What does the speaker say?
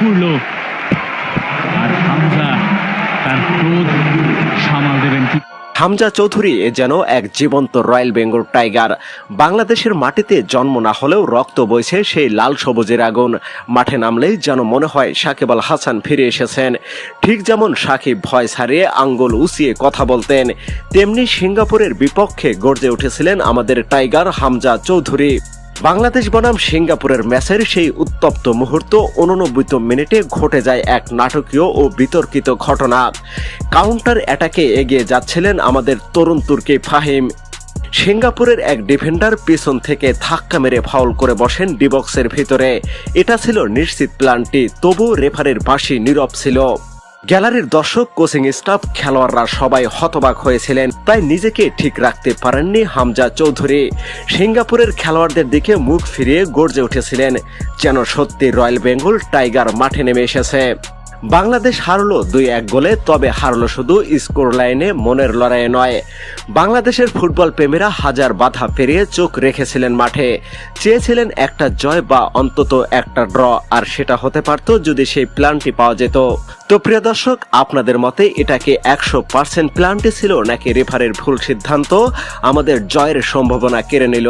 করলো আর হামজা তার ক্রোধ সামাল দেবেন কি? হামজা চৌধুরী যেন এক জীবন্ত রয়্যাল বেঙ্গল টাইগার। বাংলাদেশের মাটিতে জন্ম না হলেও রক্ত বইছে সেই লাল সবুজের আগুন। মাঠে নামলেই যেন মনে হয় সাকিব আল হাসান ফিরে এসেছেন। ঠিক যেমন সাকিব ভয় ছাড়িয়ে আঙ্গুল উঁচিয়ে কথা বলতেন, তেমনি সিঙ্গাপুরের বিপক্ষে গর্জে উঠেছিলেন আমাদের টাইগার হামজা চৌধুরী। বাংলাদেশ বনাম সিঙ্গাপুরের ম্যাচের সেই উত্তপ্ত মুহূর্ত 89 মিনিটে ঘটে যায় এক নাটকীয় ও বিতর্কিত ঘটনা। কাউন্টার অ্যাটাকে এগিয়ে যাচ্ছিলেন আমাদের তরুণ তুর্কি ফাহিম। সিঙ্গাপুরের এক ডিফেন্ডার পিছন থেকে ধাক্কা মেরে ফাউল করে বসেন ডিবক্সের ভিতরে। এটা ছিল নিশ্চিত প্ল্যানটি, তবু রেফারির বাঁশি নীরব ছিল। গ্যালারির দর্শক, কোচিং স্টাফ, খেলোয়াড়রা সবাই হতবাক হয়েছিলেন। তাই নিজেকে ঠিক রাখতে পারেননি হামজা চৌধুরী। সিঙ্গাপুরের খেলোয়াড়দের দিকে মুখ ফিরিয়ে গর্জে উঠেছিলেন, যেন সত্যি রয়্যাল বেঙ্গল টাইগার মাঠে নেমে এসেছে। বাংলাদেশ হারলো 2-1 গোলে, তবে হারলো শুধু স্কোর লাইনে, মনের লড়াইয়ে নয়। বাংলাদেশের ফুটবল প্রেমীরা হাজার বাধা পেরিয়ে চোখ রেখেছিলেন মাঠে। চেয়েছিলেন একটা জয় বা অন্তত একটা ড্র, আর সেটা হতে পারত যদি সেই প্ল্যানটি পাওয়া যেত। তো প্রিয় দর্শক, আপনাদের মতে এটা কি 100% প্ল্যানটি ছিল, নাকি রেফারির ভুল সিদ্ধান্ত আমাদের জয়ের সম্ভাবনা কেড়ে নিল?